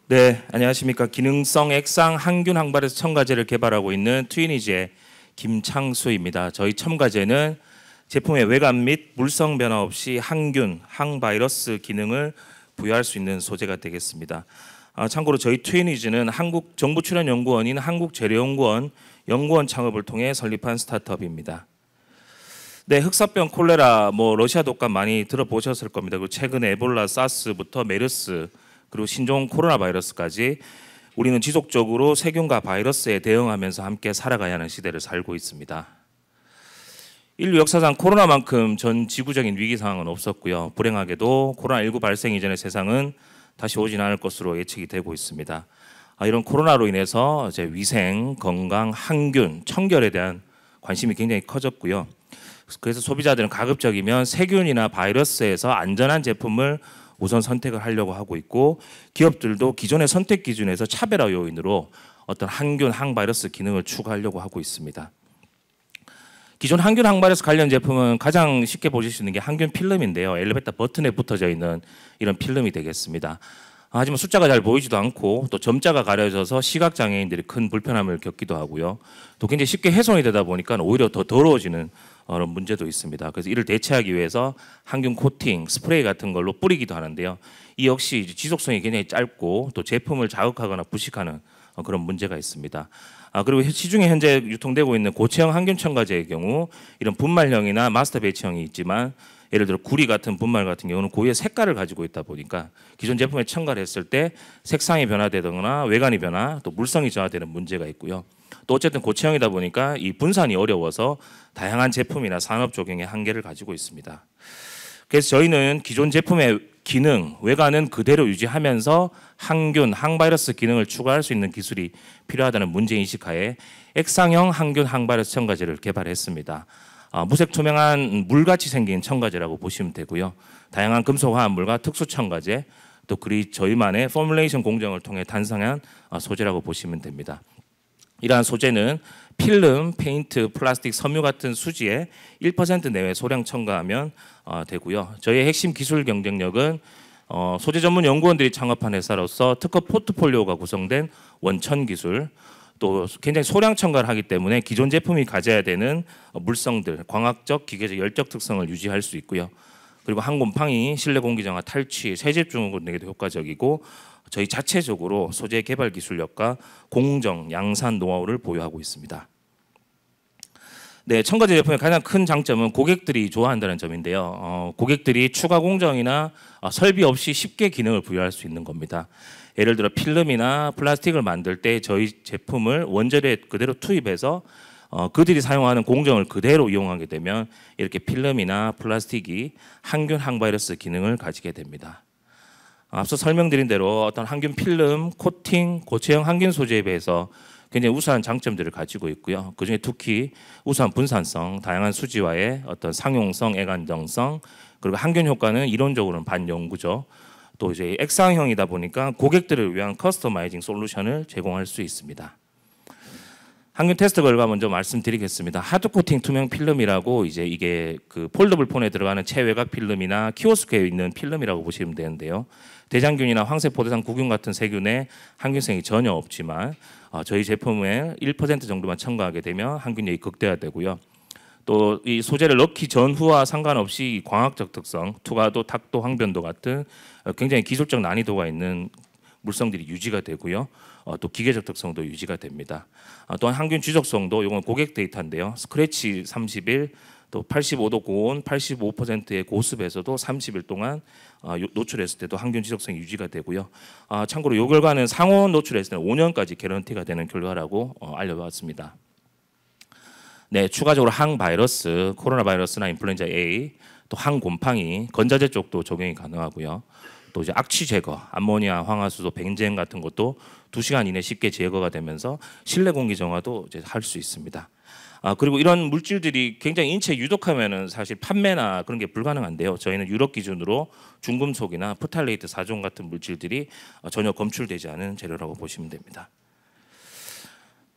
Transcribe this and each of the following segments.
네, 안녕하십니까. 기능성 액상 항균 항바이러스 첨가제를 개발하고 있는 트위니지의 김창수입니다. 저희 첨가제는 제품의 외관 및 물성 변화 없이 항균, 항바이러스 기능을 부여할 수 있는 소재가 되겠습니다. 참고로 저희 트위니지는 한국 정부 출연 연구원인 한국재료연구원 연구원 창업을 통해 설립한 스타트업입니다. 네, 흑사병, 콜레라, 러시아 독감 많이 들어보셨을 겁니다. 그리고 최근에 에볼라, 사스부터 메르스, 그리고 신종 코로나 바이러스까지 우리는 지속적으로 세균과 바이러스에 대응하면서 함께 살아가야 하는 시대를 살고 있습니다. 인류 역사상 코로나만큼 전 지구적인 위기 상황은 없었고요. 불행하게도 코로나19 발생 이전의 세상은 다시 오진 않을 것으로 예측이 되고 있습니다. 이런 코로나로 인해서 이제 위생, 건강, 항균, 청결에 대한 관심이 굉장히 커졌고요. 그래서 소비자들은 가급적이면 세균이나 바이러스에서 안전한 제품을 우선 선택을 하려고 하고 있고, 기업들도 기존의 선택 기준에서 차별화 요인으로 어떤 항균, 항바이러스 기능을 추가하려고 하고 있습니다. 기존 항균, 항바이러스 관련 제품은 가장 쉽게 보실 수 있는 게 항균 필름인데요. 엘리베이터 버튼에 붙어져 있는 이런 필름이 되겠습니다. 하지만 숫자가 잘 보이지도 않고 또 점자가 가려져서 시각장애인들이 큰 불편함을 겪기도 하고요. 또 굉장히 쉽게 훼손이 되다 보니까 오히려 더 더러워지는 그런 문제도 있습니다. 그래서 이를 대체하기 위해서 항균 코팅, 스프레이 같은 걸로 뿌리기도 하는데요. 이 역시 지속성이 굉장히 짧고 또 제품을 자극하거나 부식하는 그런 문제가 있습니다. 그리고 시중에 현재 유통되고 있는 고체형 항균 첨가제의 경우 이런 분말형이나 마스터 배치형이 있지만, 예를 들어 구리 같은 분말 같은 경우는 고유의 색깔을 가지고 있다 보니까 기존 제품에 첨가를 했을 때 색상이 변화되거나 외관이 변화, 또 물성이 저하되는 문제가 있고요. 또 어쨌든 고체형이다 보니까 이 분산이 어려워서 다양한 제품이나 산업 적용의 한계를 가지고 있습니다. 그래서 저희는 기존 제품의 기능, 외관은 그대로 유지하면서 항균, 항바이러스 기능을 추가할 수 있는 기술이 필요하다는 문제인식하에 액상형 항균, 항바이러스 첨가제를 개발했습니다. 무색 투명한 물같이 생긴 첨가제라고 보시면 되고요. 다양한 금속 화합물과 특수 첨가제, 또 그리 저희만의 포뮬레이션 공정을 통해 탄생한 소재라고 보시면 됩니다. 이러한 소재는 필름, 페인트, 플라스틱, 섬유 같은 수지에 1% 내외 소량 첨가하면 되고요. 저희의 핵심 기술 경쟁력은 소재 전문 연구원들이 창업한 회사로서 특허 포트폴리오가 구성된 원천 기술, 또 굉장히 소량 첨가를 하기 때문에 기존 제품이 가져야 되는 물성들, 광학적, 기계적, 열적 특성을 유지할 수 있고요. 그리고 한 곰팡이, 실내 공기 정화, 탈취, 세제 증후군에게도 효과적이고, 저희 자체적으로 소재 개발 기술력과 공정, 양산 노하우를 보유하고 있습니다. 네, 첨가제 제품의 가장 큰 장점은 고객들이 좋아한다는 점인데요. 고객들이 추가 공정이나 설비 없이 쉽게 기능을 부여할 수 있는 겁니다. 예를 들어 필름이나 플라스틱을 만들 때 저희 제품을 원재료에 그대로 투입해서 그들이 사용하는 공정을 그대로 이용하게 되면 이렇게 필름이나 플라스틱이 항균, 항바이러스 기능을 가지게 됩니다. 앞서 설명드린 대로 어떤 항균 필름, 코팅, 고체형 항균 소재에 비해서 굉장히 우수한 장점들을 가지고 있고요. 그중에 특히 우수한 분산성, 다양한 수지와의 어떤 상용성, 애간정성, 그리고 항균 효과는 이론적으로는 반영구죠. 또 이제 액상형이다 보니까 고객들을 위한 커스터마이징 솔루션을 제공할 수 있습니다. 항균 테스트 결과 먼저 말씀드리겠습니다. 하드 코팅 투명 필름이라고 이게 그 폴더블 폰에 들어가는 체외곽 필름이나 키오스크에 있는 필름이라고 보시면 되는데요. 대장균이나 황색포도상 구균 같은 세균에 항균성이 전혀 없지만 저희 제품에 1% 정도만 첨가하게 되면 항균력이 극대화되고요. 또 이 소재를 넣기 전후와 상관없이 광학적 특성, 투과도, 탁도, 항변도 같은 굉장히 기술적 난이도가 있는 물성들이 유지가 되고요. 또 기계적 특성도 유지가 됩니다. 또한 항균 지속성도, 이건 고객 데이터인데요. 스크래치 30일, 또 85도 고온, 85%의 고습에서도 30일 동안 노출했을 때도 항균 지속성이 유지가 되고요. 참고로 이 결과는 상온 노출했을 때는 5년까지 개런티가 되는 결과라고 알려봤습니다. 네, 추가적으로 항바이러스, 코로나 바이러스나 인플루엔자 A, 또 항곰팡이, 건자재 쪽도 적용이 가능하고요. 또 이제 악취 제거, 암모니아, 황화수소, 벤젠 같은 것도 2시간 이내 쉽게 제거가 되면서 실내 공기 정화도 이제 할 수 있습니다. 그리고 이런 물질들이 굉장히 인체에 유독하면은 사실 판매나 그런 게 불가능한데요. 저희는 유럽 기준으로 중금속이나 프탈레이트 4종 같은 물질들이 전혀 검출되지 않은 재료라고 보시면 됩니다.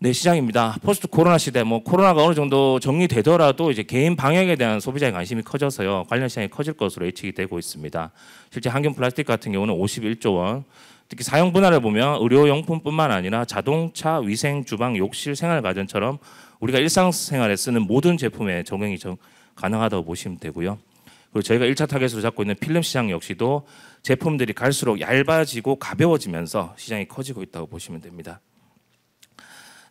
네, 시장입니다. 포스트 코로나 시대, 뭐 코로나가 어느 정도 정리되더라도 이제 개인 방역에 대한 소비자의 관심이 커져서요. 관련 시장이 커질 것으로 예측이 되고 있습니다. 실제 항균 플라스틱 같은 경우는 51조 원. 특히 사용 분야를 보면 의료용품뿐만 아니라 자동차, 위생, 주방, 욕실, 생활가전처럼 우리가 일상생활에 쓰는 모든 제품에 적용이 가능하다고 보시면 되고요. 그리고 저희가 1차 타겟으로 잡고 있는 필름 시장 역시도 제품들이 갈수록 얇아지고 가벼워지면서 시장이 커지고 있다고 보시면 됩니다.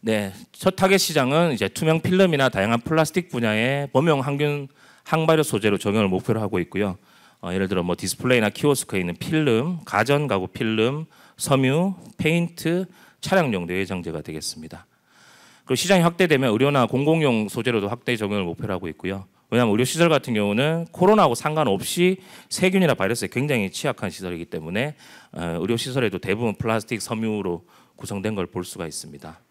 네, 첫 타겟 시장은 이제 투명 필름이나 다양한 플라스틱 분야의 범용 항균 항발효 소재로 적용을 목표로 하고 있고요. 예를 들어 뭐 디스플레이나 키오스크에 있는 필름, 가전 가구 필름, 섬유, 페인트, 차량용 내외장재가 되겠습니다. 그리고 시장이 확대되면 의료나 공공용 소재로도 확대 적용을 목표로 하고 있고요. 왜냐하면 의료시설 같은 경우는 코로나하고 상관없이 세균이나 바이러스에 굉장히 취약한 시설이기 때문에 의료시설에도 대부분 플라스틱 섬유로 구성된 걸 볼 수가 있습니다.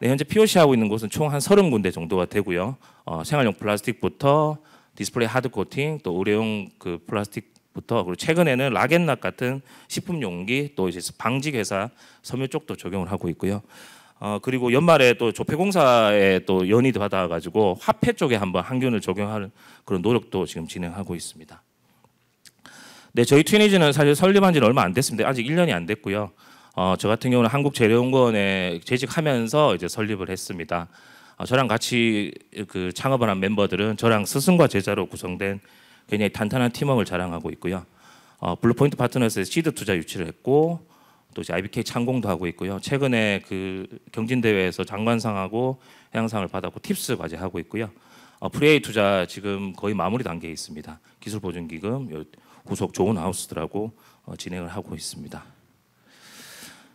네, 현재 POC 하고 있는 곳은 총 한 30군데 정도가 되고요. 생활용 플라스틱부터 디스플레이 하드 코팅, 또 의료용 그 플라스틱부터 그리고 최근에는 락앤락 같은 식품 용기, 또 이제 방직 회사 섬유 쪽도 적용을 하고 있고요. 그리고 연말에 또 조폐공사에 또 연이 받아가지고 화폐 쪽에 한번 항균을 적용하는 그런 노력도 지금 진행하고 있습니다. 네, 저희 트위니지는 사실 설립한 지는 얼마 안 됐습니다. 아직 1년이 안 됐고요. 저 같은 경우는 한국재료연구원에 재직하면서 이제 설립을 했습니다. 저랑 같이 그 창업을 한 멤버들은 저랑 스승과 제자로 구성된 굉장히 탄탄한 팀워크를 자랑하고 있고요. 블루포인트 파트너스에서 시드 투자 유치를 했고 또 이제 IBK 창공도 하고 있고요. 최근에 그 경진대회에서 장관상하고 해양상을 받았고 팁스 과제하고 있고요. 프리에이 투자 지금 거의 마무리 단계에 있습니다. 기술보증기금, 후속 좋은 하우스들하고 진행을 하고 있습니다.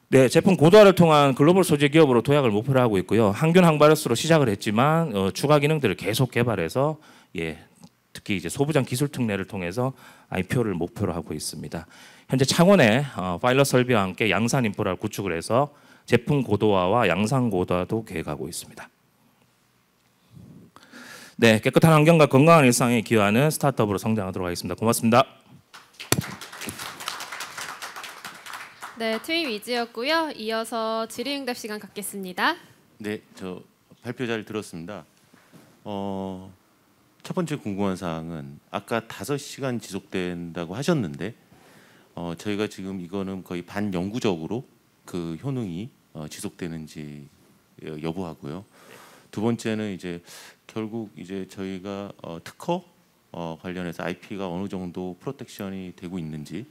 네, 제품 고도화를 통한 글로벌 소재 기업으로 도약을 목표로 하고 있고요. 항균 항바이러스로 시작을 했지만 추가 기능들을 계속 개발해서 특히 이제 소부장 기술 특례를 통해서 IPO를 목표로 하고 있습니다. 현재 창원에 파일럿 설비와 함께 양산 인프라를 구축을 해서 제품 고도화와 양산 고도화도 계획하고 있습니다. 네, 깨끗한 환경과 건강한 일상에 기여하는 스타트업으로 성장하도록 하겠습니다. 고맙습니다. 네, 트윈 위즈였고요. 이어서 질의응답 시간 갖겠습니다. 네, 저 발표 잘 들었습니다. 첫 번째 궁금한 사항은 아까 5시간 지속된다고 하셨는데 저희가 지금 이거는 거의 반영구적으로 그 효능이 지속되는지 여부하고요. 두 번째는 이제 결국 이제 저희가 특허 관련해서 IP가 어느 정도 프로텍션이 되고 있는지.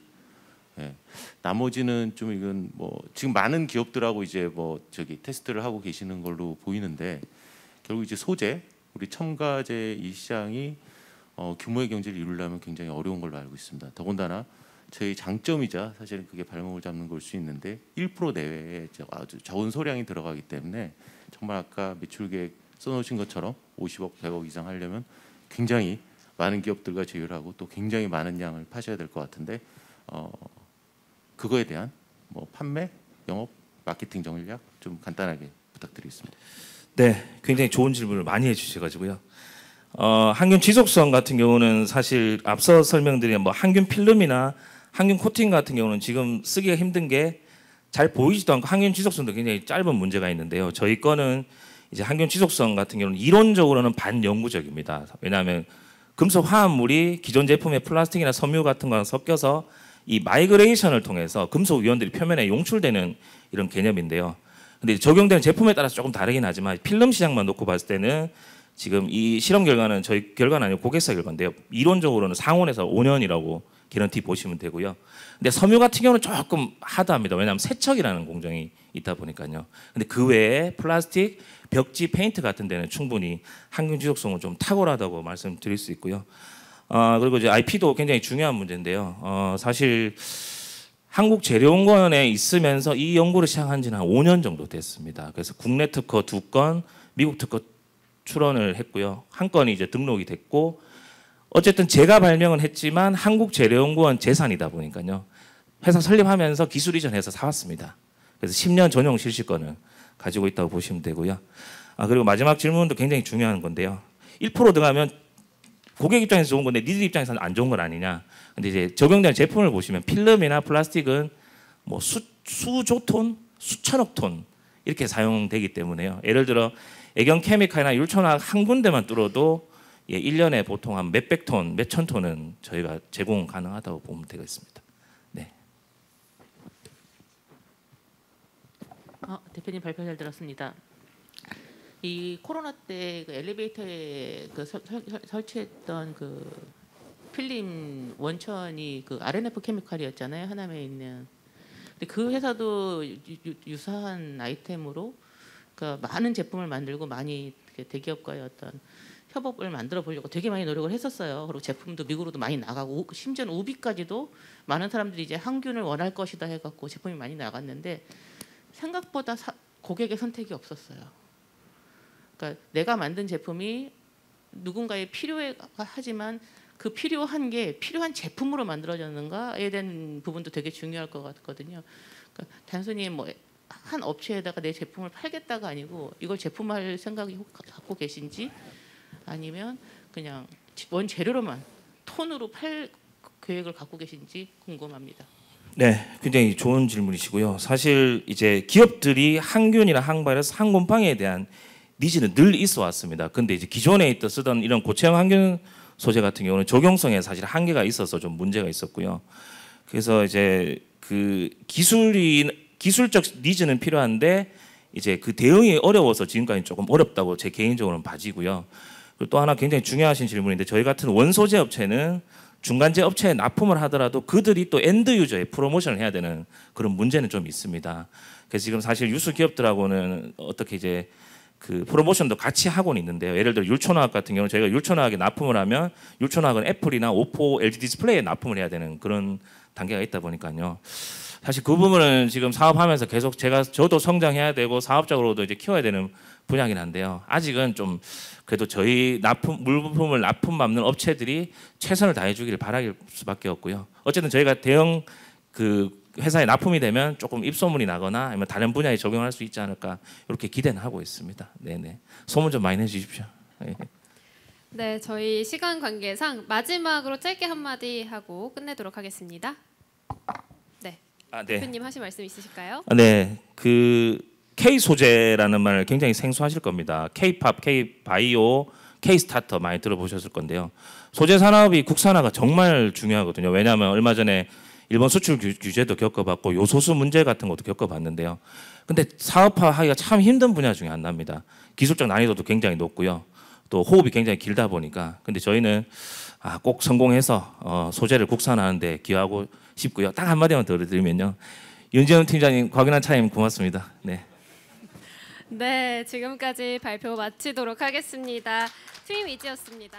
예. 나머지는 좀 이건 뭐 지금 많은 기업들하고 이제 뭐 저기 테스트를 하고 계시는 걸로 보이는데 결국 이제 소재 우리 첨가제 이 시장이 규모의 경제를 이루려면 굉장히 어려운 걸로 알고 있습니다. 더군다나 저희 장점이자 사실은 그게 발목을 잡는 걸 수 있는데 1% 내외에 아주 적은 소량이 들어가기 때문에 정말 아까 매출 계획 써놓으신 것처럼 50억, 100억 이상 하려면 굉장히 많은 기업들과 제휴하고 또 굉장히 많은 양을 파셔야 될 것 같은데 그거에 대한 뭐 판매, 영업, 마케팅 전략 좀 간단하게 부탁드리겠습니다. 네, 굉장히 좋은 질문을 많이 해주셔가지고요. 항균 지속성 같은 경우는 사실 앞서 설명드린 뭐 항균 필름이나 항균 코팅 같은 경우는 지금 쓰기가 힘든 게 잘 보이지도 않고 항균 지속성도 굉장히 짧은 문제가 있는데요. 저희 거는 이제 항균 지속성 같은 경우는 이론적으로는 반영구적입니다. 왜냐하면 금속 화합물이 기존 제품의 플라스틱이나 섬유 같은 거랑 섞여서 이 마이그레이션을 통해서 금속 이온들이 표면에 용출되는 이런 개념인데요. 근데 적용되는 제품에 따라서 조금 다르긴 하지만 필름 시장만 놓고 봤을 때는 지금 이 실험 결과는 저희 결과는 아니고 고객사 결과인데요. 이론적으로는 상온에서 5년이라고 개런티 보시면 되고요. 근데 섬유 같은 경우는 조금 하드합니다. 왜냐하면 세척이라는 공정이 있다 보니까요. 근데 그 외에 플라스틱, 벽지, 페인트 같은 데는 충분히 항균 지속성은 좀 탁월하다고 말씀드릴 수 있고요. 그리고 이제 IP도 굉장히 중요한 문제인데요. 사실 한국재료연구원에 있으면서 이 연구를 시작한 지는 한 5년 정도 됐습니다. 그래서 국내 특허 2건, 미국 특허 출원을 했고요. 한 건이 이제 등록이 됐고 어쨌든 제가 발명은 했지만 한국재료연구원 재산이다 보니까요. 회사 설립하면서 기술 이전해서 사왔습니다. 그래서 10년 전용 실시권을 가지고 있다고 보시면 되고요. 그리고 마지막 질문도 굉장히 중요한 건데요. 1% 들어가면 고객 입장에서 좋은 건데 니들 입장에서는 안 좋은 건 아니냐. 근데 이제 적용된 제품을 보시면 필름이나 플라스틱은 뭐 수조 톤, 수천억 톤 이렇게 사용되기 때문에요. 예를 들어 애경 케미칼이나 율촌화학 한 군데만 뚫어도 1년에 보통 한 몇백 톤, 몇천 톤은 저희가 제공 가능하다고 보면 되겠습니다. 네. 대표님 발표 잘 들었습니다. 이 코로나 때 그 엘리베이터에 그 설치했던 그 필름 원천이 그 RNF 케미칼이었잖아요. 하남에 있는. 근데 그 회사도 유사한 아이템으로 그러니까 많은 제품을 만들고 많이 대기업과의 어떤 협업을 만들어 보려고 되게 많이 노력을 했었어요. 그리고 제품도 미국으로도 많이 나가고 심지어는 우비까지도 많은 사람들이 이제 항균을 원할 것이다 해갖고 제품이 많이 나갔는데 생각보다 고객의 선택이 없었어요. 그러니까 내가 만든 제품이 누군가의 필요하지만 그 필요한 게 필요한 제품으로 만들어졌는가에 대한 부분도 되게 중요할 것 같거든요. 그러니까 단순히 뭐 한 업체에다가 내 제품을 팔겠다가 아니고 이걸 제품화할 생각이 갖고 계신지 아니면 그냥 원재료로만 톤으로 팔 계획을 갖고 계신지 궁금합니다. 네, 굉장히 좋은 질문이시고요. 사실 이제 기업들이 항균이나 항발에서 항곰팡이에 대한 니즈는 늘 있어 왔습니다. 근데 이제 기존에 쓰던 이런 고체형 항균 소재 같은 경우는 적용성에 사실 한계가 있어서 좀 문제가 있었고요. 그래서 이제 그 기술적 니즈는 필요한데 이제 그 대응이 어려워서 지금까지 조금 어렵다고 제 개인적으로는 봐지고요. 그리고 또 하나 굉장히 중요하신 질문인데 저희 같은 원소재 업체는 중간재 업체에 납품을 하더라도 그들이 또 엔드 유저에 프로모션을 해야 되는 그런 문제는 좀 있습니다. 그래서 지금 사실 유수 기업들하고는 어떻게 이제 그 프로모션도 같이 하고는 있는데요. 예를 들어 율촌화학 같은 경우는 저희가 율촌화학에 납품을 하면 율촌화학은 애플이나 오포, LG 디스플레이에 납품을 해야 되는 그런 단계가 있다 보니까요. 사실 그 부분은 지금 사업하면서 계속 저도 성장해야 되고 사업적으로도 이제 키워야 되는 분야긴 한데요. 아직은 좀 그래도 저희 물품을 납품 받는 업체들이 최선을 다해 주기를 바랄 수밖에 없고요. 어쨌든 저희가 대형 그 회사에 납품이 되면 조금 입소문이 나거나 아니면 다른 분야에 적용할 수 있지 않을까 이렇게 기대는 하고 있습니다. 네네. 소문 좀 많이 내주십시오. 네, 저희 시간 관계상 마지막으로 짧게 한마디 하고 끝내도록 하겠습니다. 네, 네. 대표님 하실 말씀 있으실까요? 네, 그 K 소재라는 말 굉장히 생소하실 겁니다. K-팝, K-바이오, K-스타터 많이 들어보셨을 건데요. 소재 산업이 국산화가 정말 중요하거든요. 왜냐하면 얼마 전에 일본 수출 규제도 겪어봤고 요소수 문제 같은 것도 겪어봤는데요. 근데 사업화하기가 참 힘든 분야 중에 하나입니다. 기술적 난이도도 굉장히 높고요. 또 호흡이 굉장히 길다 보니까. 근데 저희는 꼭 성공해서 소재를 국산화하는 데 기여하고 싶고요. 딱 한마디만 더 드리면요. 윤재훈 팀장님, 곽윤환 차장님 고맙습니다. 네. 네, 지금까지 발표 마치도록 하겠습니다. 트윈 위즈였습니다.